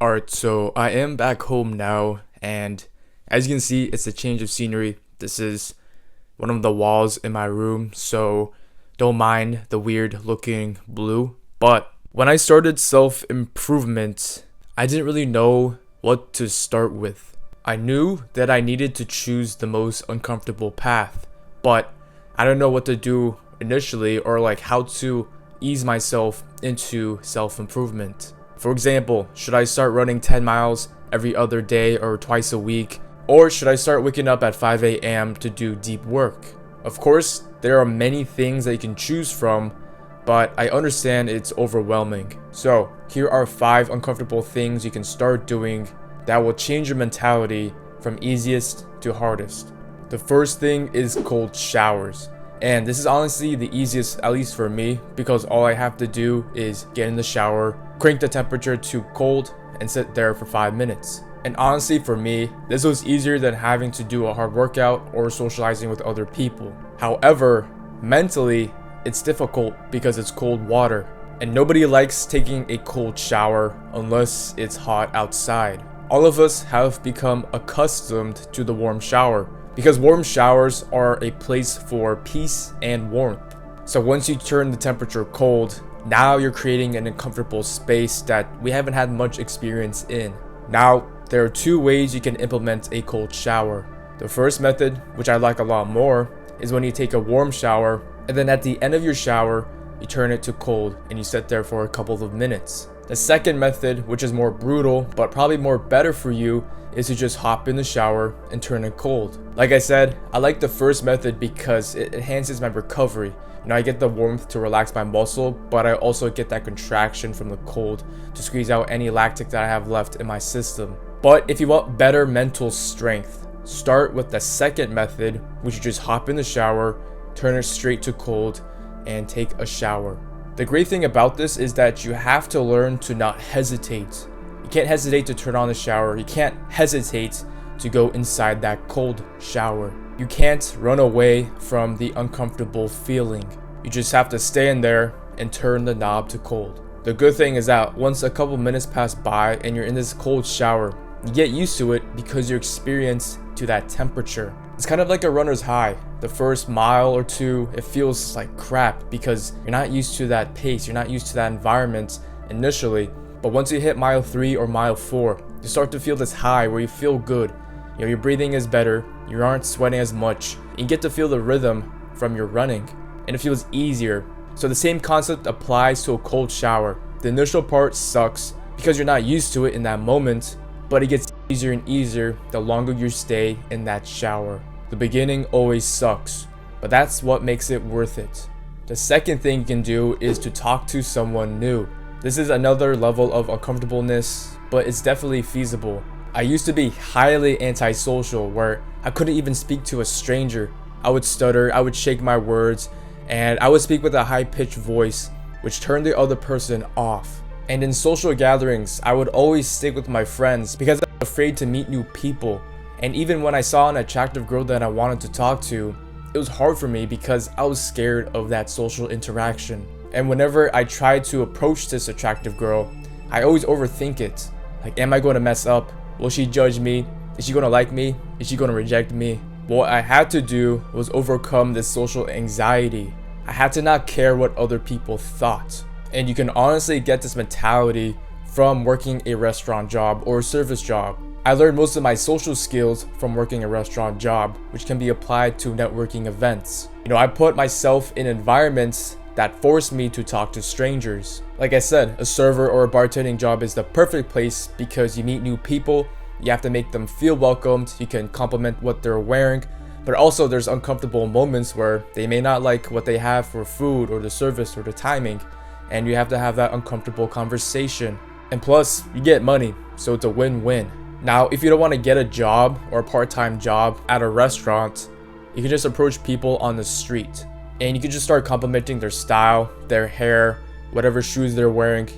Alright, so I am back home now, and as you can see, it's a change of scenery. This is one of the walls in my room, so don't mind the weird looking blue. But when I started self-improvement, I didn't really know what to start with. I knew that I needed to choose the most uncomfortable path, but I don't know what to do initially or like how to ease myself into self-improvement. For example, should I start running 10 miles every other day or twice a week? Or should I start waking up at 5 a.m. to do deep work? Of course, there are many things that you can choose from, but I understand it's overwhelming. So, here are 5 uncomfortable things you can start doing that will change your mentality from easiest to hardest. The first thing is cold showers. And this is honestly the easiest, at least for me, because all I have to do is get in the shower, crank the temperature to cold, and sit there for 5 minutes. And honestly, for me, this was easier than having to do a hard workout or socializing with other people. However, mentally, it's difficult because it's cold water, and nobody likes taking a cold shower unless it's hot outside. All of us have become accustomed to the warm shower, because warm showers are a place for peace and warmth. So once you turn the temperature cold, now you're creating an uncomfortable space that we haven't had much experience in. Now, there are 2 ways you can implement a cold shower. The first method, which I like a lot more, is when you take a warm shower, and then at the end of your shower, you turn it to cold, and you sit there for a couple of minutes. The second method, which is more brutal, but probably more better for you, is to just hop in the shower and turn it cold. Like I said, I like the first method because it enhances my recovery. I get the warmth to relax my muscle, but I also get that contraction from the cold to squeeze out any lactic that I have left in my system. But if you want better mental strength, start with the second method, which you just hop in the shower, turn it straight to cold, and take a shower. The great thing about this is that you have to learn to not hesitate. You can't hesitate to turn on the shower. You can't hesitate to go inside that cold shower. You can't run away from the uncomfortable feeling. You just have to stay in there and turn the knob to cold. The good thing is that once a couple minutes pass by and you're in this cold shower, you get used to it because you're experienced to that temperature. It's kind of like a runner's high. The first mile or 2, it feels like crap because you're not used to that pace, you're not used to that environment initially. But once you hit mile 3 or mile 4, you start to feel this high where you feel good. Your breathing is better, you aren't sweating as much, and you get to feel the rhythm from your running, and it feels easier. So the same concept applies to a cold shower. The initial part sucks because you're not used to it in that moment, but it gets easier and easier the longer you stay in that shower. The beginning always sucks, but that's what makes it worth it. The second thing you can do is to talk to someone new. This is another level of uncomfortableness, but it's definitely feasible. I used to be highly antisocial where I couldn't even speak to a stranger. I would stutter, I would shake my words, and I would speak with a high-pitched voice, which turned the other person off. And in social gatherings, I would always stick with my friends because I was afraid to meet new people. And even when I saw an attractive girl that I wanted to talk to, it was hard for me because I was scared of that social interaction. And whenever I tried to approach this attractive girl, I always overthink it. Like, am I going to mess up? Will she judge me? Is she going to like me? Is she going to reject me? What I had to do was overcome this social anxiety. I had to not care what other people thought. And you can honestly get this mentality from working a restaurant job or a service job. I learned most of my social skills from working a restaurant job, which can be applied to networking events. I put myself in environments that forced me to talk to strangers. Like I said, a server or a bartending job is the perfect place because you meet new people, you have to make them feel welcomed, you can compliment what they're wearing, but also there's uncomfortable moments where they may not like what they have for food or the service or the timing, and you have to have that uncomfortable conversation. And plus, you get money, so it's a win-win. Now, if you don't want to get a job or a part-time job at a restaurant, you can just approach people on the street. And you can just start complimenting their style, their hair, whatever shoes they're wearing,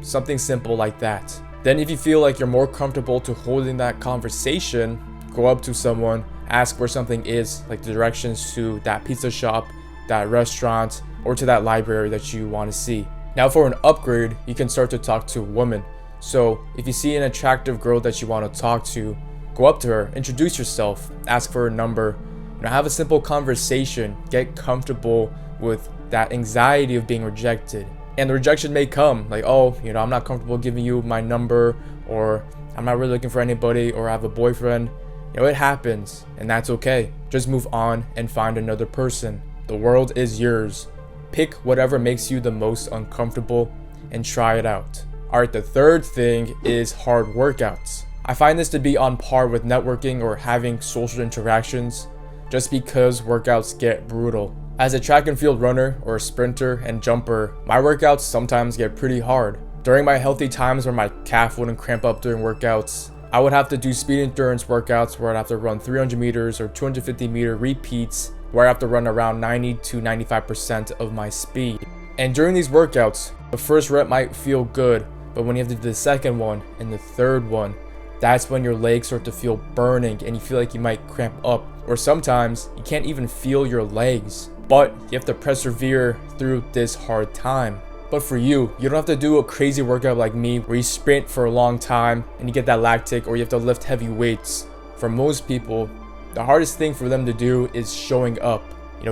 something simple like that. Then if you feel like you're more comfortable to holding that conversation, go up to someone, ask where something is, like the directions to that pizza shop, that restaurant, or to that library that you want to see. Now for an upgrade, you can start to talk to women. So if you see an attractive girl that you want to talk to, go up to her, introduce yourself, ask for her number, have a simple conversation, get comfortable with that anxiety of being rejected. And the rejection may come like, oh, I'm not comfortable giving you my number, or I'm not really looking for anybody, or I have a boyfriend. It happens, and that's okay. Just move on and find another person. The world is yours. Pick whatever makes you the most uncomfortable and try it out. Alright, the third thing is hard workouts. I find this to be on par with networking or having social interactions, just because workouts get brutal. As a track and field runner or a sprinter and jumper, my workouts sometimes get pretty hard. During my healthy times where my calf wouldn't cramp up during workouts, I would have to do speed endurance workouts where I'd have to run 300 meters or 250 meter repeats where I have to run around 90 to 95% of my speed. And during these workouts, the first rep might feel good, but when you have to do the second one and the third one, that's when your legs start to feel burning and you feel like you might cramp up, or sometimes you can't even feel your legs, but you have to persevere through this hard time. But for you don't have to do a crazy workout like me where you sprint for a long time and you get that lactic, or you have to lift heavy weights. For most people, the hardest thing for them to do is showing up,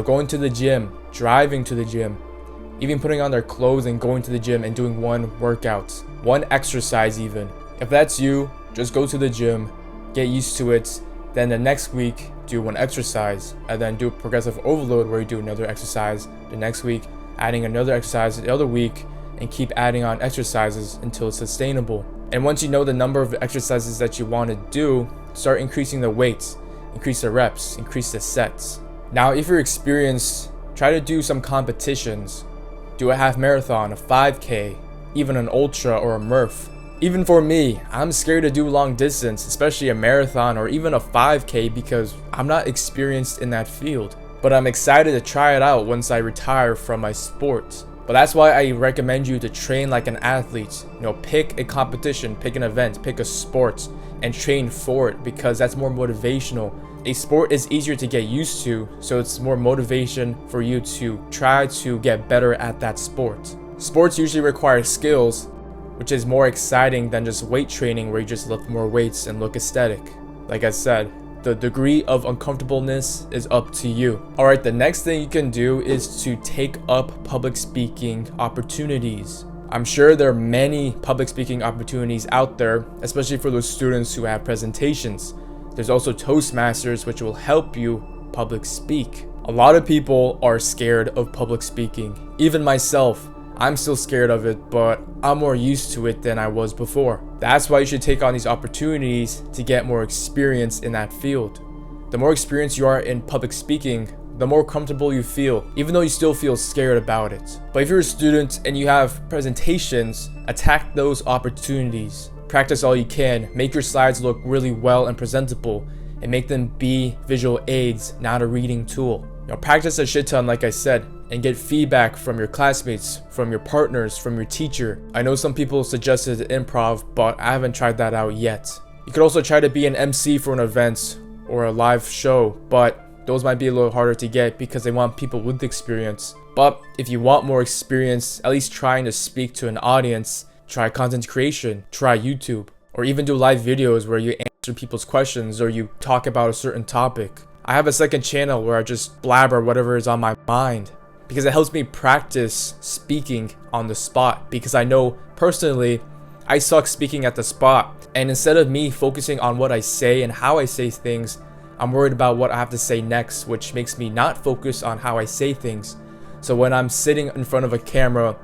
going to the gym, driving to the gym, even putting on their clothes and going to the gym and doing one workout, one exercise even. If that's you, just go to the gym, get used to it, then the next week do one exercise, and then do a progressive overload where you do another exercise the next week, adding another exercise the other week, and keep adding on exercises until it's sustainable. And once you know the number of exercises that you want to do, start increasing the weights, increase the reps, increase the sets. Now, if you're experienced, try to do some competitions. Do a half marathon, a 5K, even an ultra or a Murph. Even for me, I'm scared to do long distance, especially a marathon or even a 5K, because I'm not experienced in that field. But I'm excited to try it out once I retire from my sport. But that's why I recommend you to train like an athlete. Pick a competition, pick an event, pick a sport, and train for it, because that's more motivational. A sport is easier to get used to, so it's more motivation for you to try to get better at that sport. Sports usually require skills, which is more exciting than just weight training where you just lift more weights and look aesthetic. Like I said, the degree of uncomfortableness is up to you. Alright, the next thing you can do is to take up public speaking opportunities. I'm sure there are many public speaking opportunities out there, especially for those students who have presentations. There's also Toastmasters, which will help you public speak. A lot of people are scared of public speaking. Even myself, I'm still scared of it, but I'm more used to it than I was before. That's why you should take on these opportunities to get more experience in that field. The more experience you are in public speaking, the more comfortable you feel, even though you still feel scared about it. But if you're a student and you have presentations, attack those opportunities. Practice all you can, make your slides look really well and presentable, and make them be visual aids, not a reading tool. Practice a shit ton, like I said, and get feedback from your classmates, from your partners, from your teacher. I know some people suggested improv, but I haven't tried that out yet. You could also try to be an MC for an event or a live show, but those might be a little harder to get because they want people with experience. But if you want more experience, at least trying to speak to an audience, try content creation, try YouTube, or even do live videos where you answer people's questions or you talk about a certain topic. I have a second channel where I just blabber whatever is on my mind, because it helps me practice speaking on the spot, because I know personally I suck speaking at the spot, and instead of me focusing on what I say and how I say things, I'm worried about what I have to say next, which makes me not focus on how I say things. So when I'm sitting in front of a camera,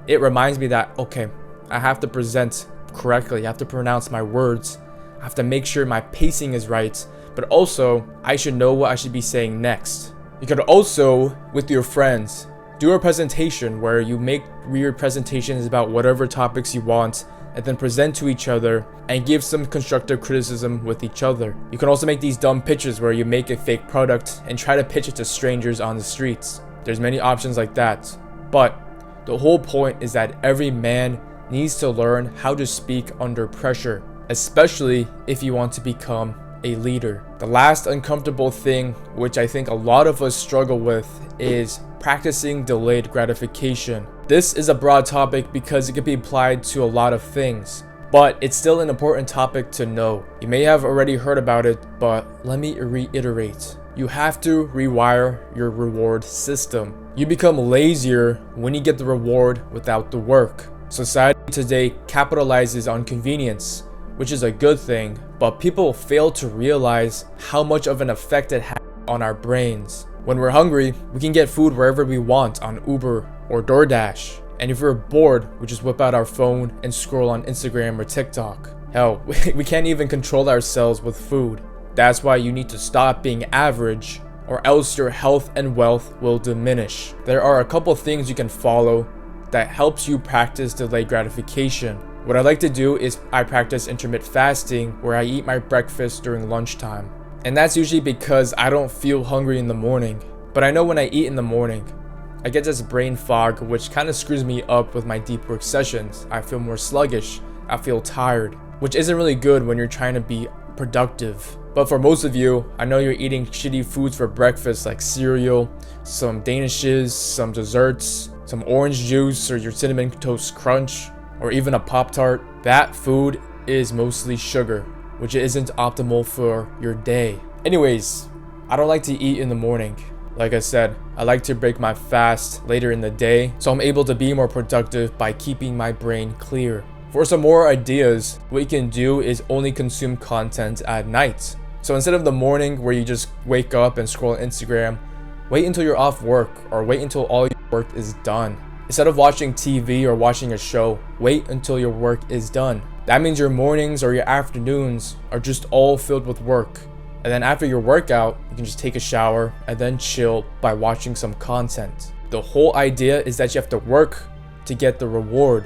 it reminds me that, okay, I have to present correctly, I have to pronounce my words, I have to make sure my pacing is right, but also I should know what I should be saying next. You could also, with your friends, do a presentation where you make weird presentations about whatever topics you want and then present to each other and give some constructive criticism with each other. You can also make these dumb pitches where you make a fake product and try to pitch it to strangers on the streets. There's many options like that, but the whole point is that every man needs to learn how to speak under pressure, especially if you want to become a leader. The last uncomfortable thing, which I think a lot of us struggle with, is practicing delayed gratification. This is a broad topic because it can be applied to a lot of things, but it's still an important topic to know. You may have already heard about it, but let me reiterate. You have to rewire your reward system. You become lazier when you get the reward without the work. Society today capitalizes on convenience, which is a good thing, but people fail to realize how much of an effect it has on our brains. When we're hungry, we can get food wherever we want on Uber or DoorDash. And if we're bored, we just whip out our phone and scroll on Instagram or TikTok. Hell, we can't even control ourselves with food. That's why you need to stop being average, or else your health and wealth will diminish. There are a couple things you can follow that helps you practice delayed gratification. What I like to do is I practice intermittent fasting, where I eat my breakfast during lunchtime. And that's usually because I don't feel hungry in the morning. But I know when I eat in the morning, I get this brain fog, which kind of screws me up with my deep work sessions. I feel more sluggish, I feel tired, which isn't really good when you're trying to be productive. But for most of you, I know you're eating shitty foods for breakfast like cereal, some danishes, some desserts, some orange juice or your cinnamon toast crunch, or even a Pop-Tart. That food is mostly sugar, which isn't optimal for your day. Anyways, I don't like to eat in the morning. Like I said, I like to break my fast later in the day, so I'm able to be more productive by keeping my brain clear. For some more ideas, what you can do is only consume content at night. So instead of the morning where you just wake up and scroll Instagram, wait until you're off work, or wait until all your work is done. Instead of watching TV or watching a show, wait until your work is done. That means your mornings or your afternoons are just all filled with work. And then after your workout, you can just take a shower and then chill by watching some content. The whole idea is that you have to work to get the reward.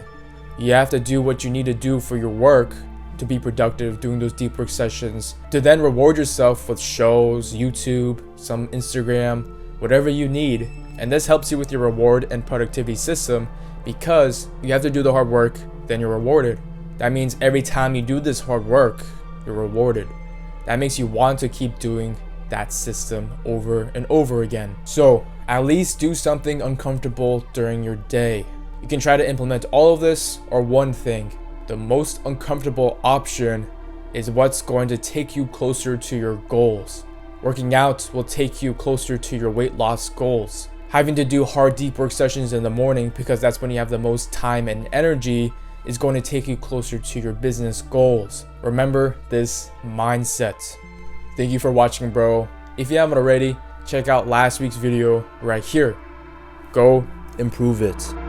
You have to do what you need to do for your work to be productive doing those deep work sessions, to then reward yourself with shows, YouTube, some Instagram, whatever you need. And this helps you with your reward and productivity system, because you have to do the hard work, then you're rewarded. That means every time you do this hard work, you're rewarded. That makes you want to keep doing that system over and over again. So at least do something uncomfortable during your day. You can try to implement all of this or one thing. The most uncomfortable option is what's going to take you closer to your goals. Working out will take you closer to your weight loss goals. Having to do hard deep work sessions in the morning, because that's when you have the most time and energy, is going to take you closer to your business goals. Remember this mindset. Thank you for watching, bro. If you haven't already, check out last week's video right here. Go improve it.